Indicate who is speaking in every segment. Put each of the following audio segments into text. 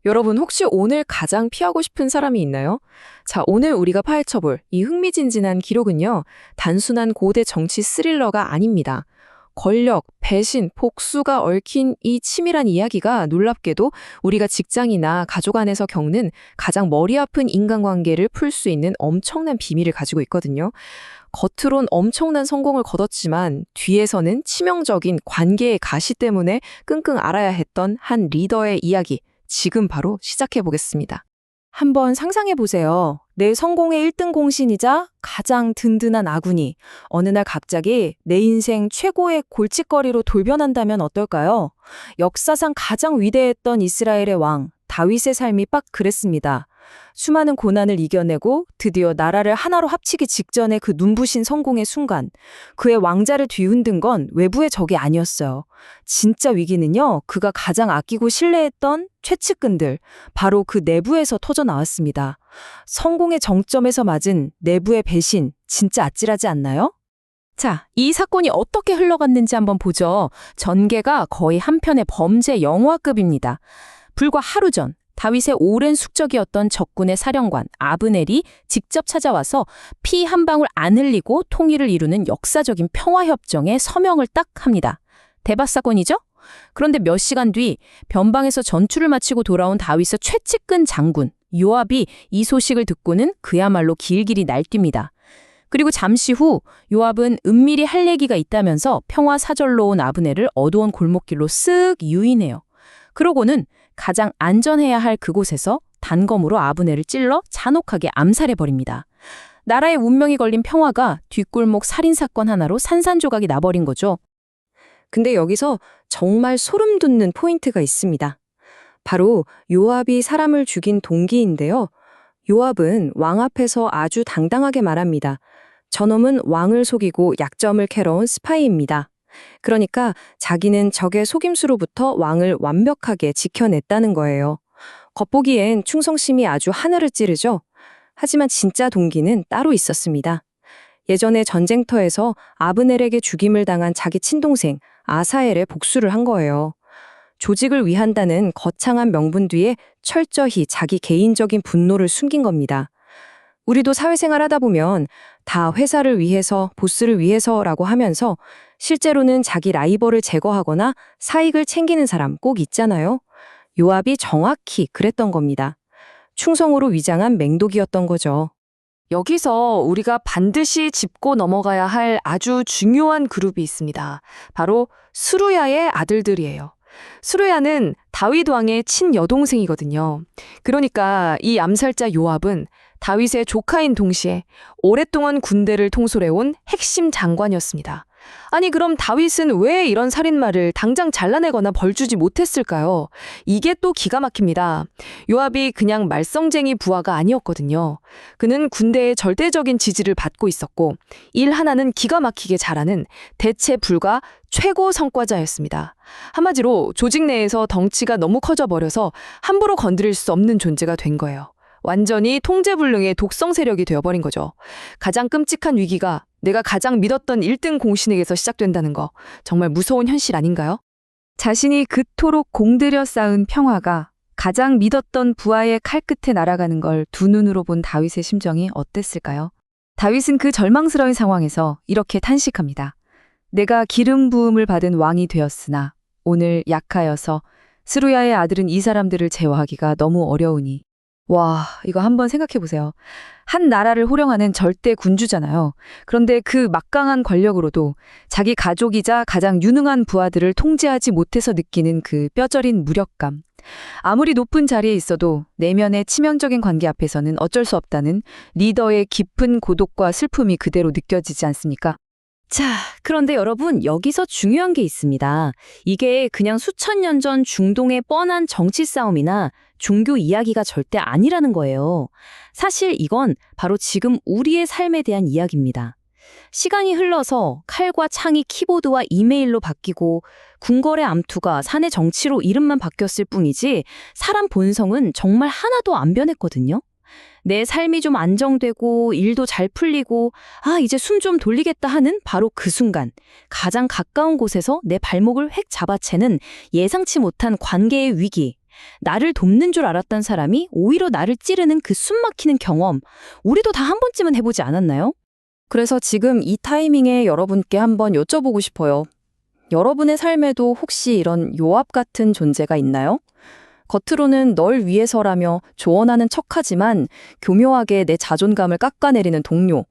Speaker 1: 여러분 혹시 오늘 가장 피하고 싶은 사람이 있나요? 자, 오늘 우리가 파헤쳐볼 이 흥미진진한 기록은요, 단순한 고대 정치 스릴러가 아닙니다. 권력, 배신, 복수가 얽힌 이 치밀한 이야기가 놀랍게도 우리가 직장이나 가족 안에서 겪는 가장 머리 아픈 인간관계를 풀 수 있는 엄청난 비밀을 가지고 있거든요. 겉으론 엄청난 성공을 거뒀지만 뒤에서는 치명적인 관계의 가시 때문에 끙끙 앓아야 했던 한 리더의 이야기, 지금 바로 시작해 보겠습니다.
Speaker 2: 한번 상상해 보세요. 내 성공의 1등 공신이자 가장 든든한 아군이 어느 날 갑자기 내 인생 최고의 골칫거리로 돌변한다면 어떨까요? 역사상 가장 위대했던 이스라엘의 왕, 다윗의 삶이 딱 그랬습니다. 수많은 고난을 이겨내고 드디어 나라를 하나로 합치기 직전의 그 눈부신 성공의 순간, 그의 왕자를 뒤흔든 건 외부의 적이 아니었어요. 진짜 위기는요, 그가 가장 아끼고 신뢰했던 최측근들, 바로 그 내부에서 터져 나왔습니다. 성공의 정점에서 맞은 내부의 배신, 진짜 아찔하지 않나요?
Speaker 3: 자, 이 사건이 어떻게 흘러갔는지 한번 보죠. 전개가 거의 한 편의 범죄 영화급입니다. 불과 하루 전 다윗의 오랜 숙적이었던 적군의 사령관 아브넬이 직접 찾아와서 피 한 방울 안 흘리고 통일을 이루는 역사적인 평화협정에 서명을 딱 합니다. 대박 사건이죠? 그런데 몇 시간 뒤 변방에서 전투를 마치고 돌아온 다윗의 최측근 장군 요압이 이 소식을 듣고는 그야말로 길길이 날뜁니다. 그리고 잠시 후 요압은 은밀히 할 얘기가 있다면서 평화 사절로 온 아브넬을 어두운 골목길로 쓱 유인해요. 그러고는 가장 안전해야 할 그곳에서 단검으로 아브넬을 찔러 잔혹하게 암살해버립니다. 나라의 운명이 걸린 평화가 뒷골목 살인사건 하나로 산산조각이 나버린 거죠.
Speaker 2: 근데 여기서 정말 소름 돋는 포인트가 있습니다. 바로 요압이 사람을 죽인 동기인데요. 요압은 왕 앞에서 아주 당당하게 말합니다. 저놈은 왕을 속이고 약점을 캐러온 스파이입니다. 그러니까 자기는 적의 속임수로부터 왕을 완벽하게 지켜냈다는 거예요. 겉보기엔 충성심이 아주 하늘을 찌르죠. 하지만 진짜 동기는 따로 있었습니다. 예전에 전쟁터에서 아브넬에게 죽임을 당한 자기 친동생 아사엘에 복수를 한 거예요. 조직을 위한다는 거창한 명분 뒤에 철저히 자기 개인적인 분노를 숨긴 겁니다. 우리도 사회생활 하다 보면 다 회사를 위해서, 보스를 위해서라고 하면서 실제로는 자기 라이벌을 제거하거나 사익을 챙기는 사람 꼭 있잖아요. 요압이 정확히 그랬던 겁니다. 충성으로 위장한 맹독이었던 거죠.
Speaker 1: 여기서 우리가 반드시 짚고 넘어가야 할 아주 중요한 그룹이 있습니다. 바로 스루야의 아들들이에요. 스루야는 다윗 왕의 친여동생이거든요. 그러니까 이 암살자 요압은 다윗의 조카인 동시에 오랫동안 군대를 통솔해온 핵심 장관이었습니다. 아니 그럼 다윗은 왜 이런 살인마를 당장 잘라내거나 벌주지 못했을까요? 이게 또 기가 막힙니다. 요압이 그냥 말썽쟁이 부하가 아니었거든요. 그는 군대의 절대적인 지지를 받고 있었고 일 하나는 기가 막히게 잘하는 대체 불가 최고 성과자였습니다. 한마디로 조직 내에서 덩치가 너무 커져버려서 함부로 건드릴 수 없는 존재가 된 거예요. 완전히 통제불능의 독성 세력이 되어버린 거죠. 가장 끔찍한 위기가 내가 가장 믿었던 1등 공신에게서 시작된다는 거 정말 무서운 현실 아닌가요?
Speaker 2: 자신이 그토록 공들여 쌓은 평화가 가장 믿었던 부하의 칼끝에 날아가는 걸 두 눈으로 본 다윗의 심정이 어땠을까요? 다윗은 그 절망스러운 상황에서 이렇게 탄식합니다. 내가 기름 부음을 받은 왕이 되었으나 오늘 약하여서 스루야의 아들은 이 사람들을 제어하기가 너무 어려우니. 와, 이거 한번 생각해 보세요. 한 나라를 호령하는 절대 군주잖아요. 그런데 그 막강한 권력으로도 자기 가족이자 가장 유능한 부하들을 통제하지 못해서 느끼는 그 뼈저린 무력감. 아무리 높은 자리에 있어도 내면의 치명적인 관계 앞에서는 어쩔 수 없다는 리더의 깊은 고독과 슬픔이 그대로 느껴지지 않습니까? 자, 그런데 여러분, 여기서 중요한 게 있습니다. 이게 그냥 수천 년 전 중동의 뻔한 정치 싸움이나 종교 이야기가 절대 아니라는 거예요. 사실 이건 바로 지금 우리의 삶에 대한 이야기입니다. 시간이 흘러서 칼과 창이 키보드와 이메일로 바뀌고 궁궐의 암투가 사내 정치로 이름만 바뀌었을 뿐이지 사람 본성은 정말 하나도 안 변했거든요. 내 삶이 좀 안정되고 일도 잘 풀리고 이제 숨 좀 돌리겠다 하는 바로 그 순간 가장 가까운 곳에서 내 발목을 획 잡아채는 예상치 못한 관계의 위기,
Speaker 3: 나를 돕는 줄 알았던 사람이 오히려 나를 찌르는 그 숨막히는 경험, 우리도 다 한 번쯤은 해보지 않았나요?
Speaker 2: 그래서 지금 이 타이밍에 여러분께 한번 여쭤보고 싶어요. 여러분의 삶에도 혹시 이런 요압 같은 존재가 있나요? 겉으로는 널 위해서라며 조언하는 척하지만 교묘하게 내 자존감을 깎아내리는 동료.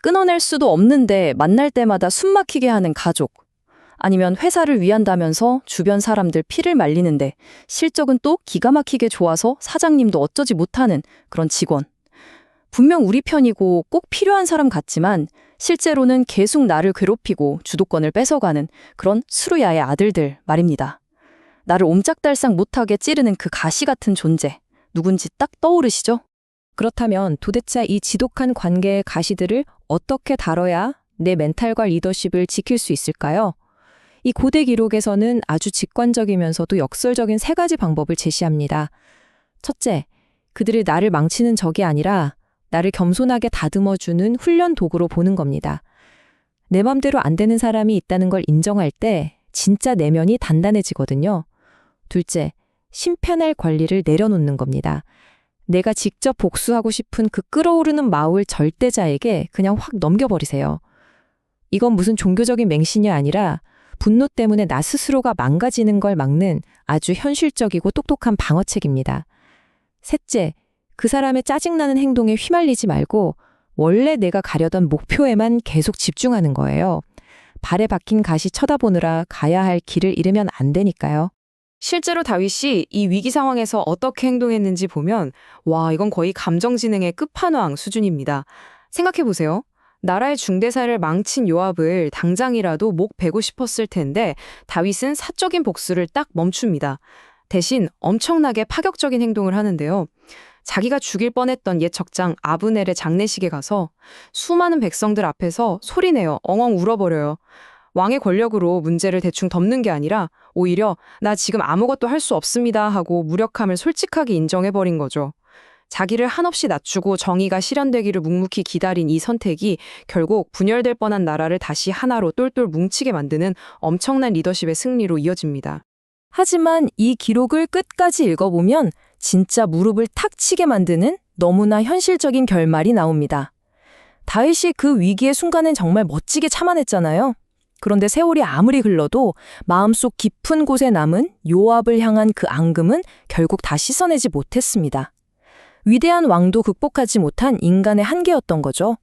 Speaker 2: 끊어낼 수도 없는데 만날 때마다 숨막히게 하는 가족. 아니면 회사를 위한다면서 주변 사람들 피를 말리는데 실적은 또 기가 막히게 좋아서 사장님도 어쩌지 못하는 그런 직원. 분명 우리 편이고 꼭 필요한 사람 같지만 실제로는 계속 나를 괴롭히고 주도권을 뺏어가는 그런 수르야의 아들들 말입니다. 나를 옴짝달싹 못하게 찌르는 그 가시 같은 존재. 누군지 딱 떠오르시죠?
Speaker 3: 그렇다면 도대체 이 지독한 관계의 가시들을 어떻게 다뤄야 내 멘탈과 리더십을 지킬 수 있을까요? 이 고대 기록에서는 아주 직관적이면서도 역설적인 3가지 방법을 제시합니다. 첫째, 그들이 나를 망치는 적이 아니라 나를 겸손하게 다듬어주는 훈련 도구로 보는 겁니다. 내 맘대로 안 되는 사람이 있다는 걸 인정할 때 진짜 내면이 단단해지거든요. 둘째, 심편할 권리를 내려놓는 겁니다. 내가 직접 복수하고 싶은 그 끓어오르는 마을 절대자에게 그냥 확 넘겨버리세요. 이건 무슨 종교적인 맹신이 아니라 분노 때문에 나 스스로가 망가지는 걸 막는 아주 현실적이고 똑똑한 방어책입니다. 셋째, 그 사람의 짜증나는 행동에 휘말리지 말고 원래 내가 가려던 목표에만 계속 집중하는 거예요. 발에 박힌 가시 쳐다보느라 가야 할 길을 잃으면 안 되니까요.
Speaker 1: 실제로 다윗이 이 위기 상황에서 어떻게 행동했는지 보면 와, 이건 거의 감정지능의 끝판왕 수준입니다. 생각해보세요. 나라의 중대사를 망친 요압을 당장이라도 목 베고 싶었을 텐데 다윗은 사적인 복수를 딱 멈춥니다. 대신 엄청나게 파격적인 행동을 하는데요. 자기가 죽일 뻔했던 옛 적장 아브넬의 장례식에 가서 수많은 백성들 앞에서 소리내어 엉엉 울어버려요. 왕의 권력으로 문제를 대충 덮는 게 아니라 오히려 나 지금 아무것도 할 수 없습니다 하고 무력함을 솔직하게 인정해버린 거죠. 자기를 한없이 낮추고 정의가 실현되기를 묵묵히 기다린 이 선택이 결국 분열될 뻔한 나라를 다시 하나로 똘똘 뭉치게 만드는 엄청난 리더십의 승리로 이어집니다.
Speaker 3: 하지만 이 기록을 끝까지 읽어보면 진짜 무릎을 탁 치게 만드는 너무나 현실적인 결말이 나옵니다. 다윗이 그 위기의 순간엔 정말 멋지게 참아냈잖아요. 그런데 세월이 아무리 흘러도 마음속 깊은 곳에 남은 요압을 향한 그 앙금은 결국 다 씻어내지 못했습니다. 위대한 왕도 극복하지 못한 인간의 한계였던 거죠.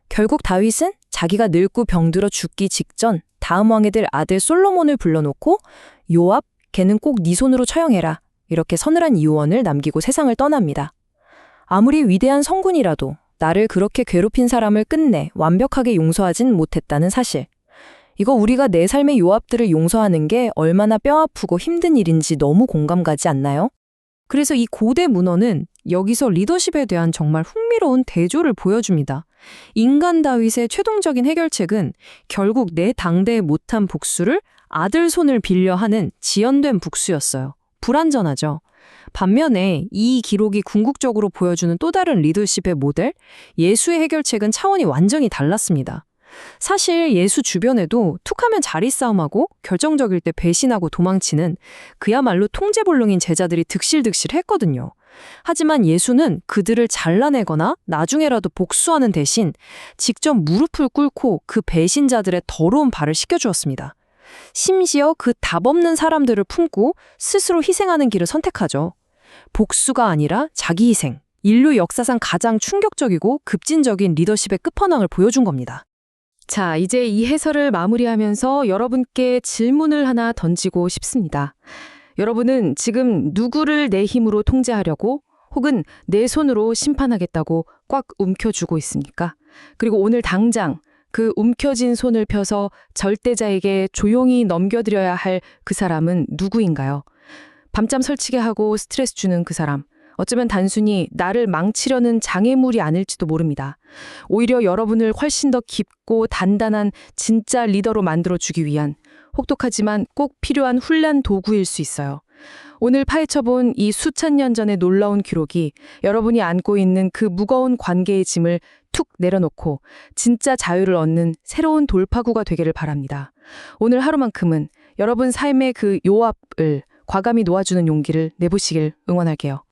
Speaker 3: 결국 다윗은 자기가 늙고 병들어 죽기 직전 다음 왕이 될 아들 솔로몬을 불러놓고 요압, 걔는 꼭 네 손으로 처형해라. 이렇게 서늘한 유언을 남기고 세상을 떠납니다. 아무리 위대한 성군이라도 나를 그렇게 괴롭힌 사람을 끝내 완벽하게 용서하진 못했다는 사실. 이거 우리가 내 삶의 요압들을 용서하는 게 얼마나 뼈아프고 힘든 일인지 너무 공감 가지 않나요?
Speaker 2: 그래서 이 고대 문헌은 여기서 리더십에 대한 정말 흥미로운 대조를 보여줍니다. 인간 다윗의 최종적인 해결책은 결국 내 당대에 못한 복수를 아들 손을 빌려 하는 지연된 복수였어요. 불완전하죠. 반면에 이 기록이 궁극적으로 보여주는 또 다른 리더십의 모델, 예수의 해결책은 차원이 완전히 달랐습니다. 사실 예수 주변에도 툭하면 자리 싸움하고 결정적일 때 배신하고 도망치는 그야말로 통제불능인 제자들이 득실득실했거든요. 하지만 예수는 그들을 잘라내거나 나중에라도 복수하는 대신 직접 무릎을 꿇고 그 배신자들의 더러운 발을 씻겨주었습니다. 심지어 그 답 없는 사람들을 품고 스스로 희생하는 길을 선택하죠. 복수가 아니라 자기 희생. 인류 역사상 가장 충격적이고 급진적인 리더십의 끝판왕을 보여준 겁니다.
Speaker 1: 자, 이제 이 해설을 마무리하면서 여러분께 질문을 하나 던지고 싶습니다. 여러분은 지금 누구를 내 힘으로 통제하려고 혹은 내 손으로 심판하겠다고 꽉 움켜쥐고 있습니까? 그리고 오늘 당장 그 움켜진 손을 펴서 절대자에게 조용히 넘겨드려야 할 그 사람은 누구인가요? 밤잠 설치게 하고 스트레스 주는 그 사람. 어쩌면 단순히 나를 망치려는 장애물이 아닐지도 모릅니다. 오히려 여러분을 훨씬 더 깊고 단단한 진짜 리더로 만들어주기 위한 혹독하지만 꼭 필요한 훈련 도구일 수 있어요. 오늘 파헤쳐본 이 수천 년 전의 놀라운 기록이 여러분이 안고 있는 그 무거운 관계의 짐을 툭 내려놓고 진짜 자유를 얻는 새로운 돌파구가 되기를 바랍니다. 오늘 하루만큼은 여러분 삶의 그 요압을
Speaker 3: 과감히 놓아주는 용기를 내보시길 응원할게요.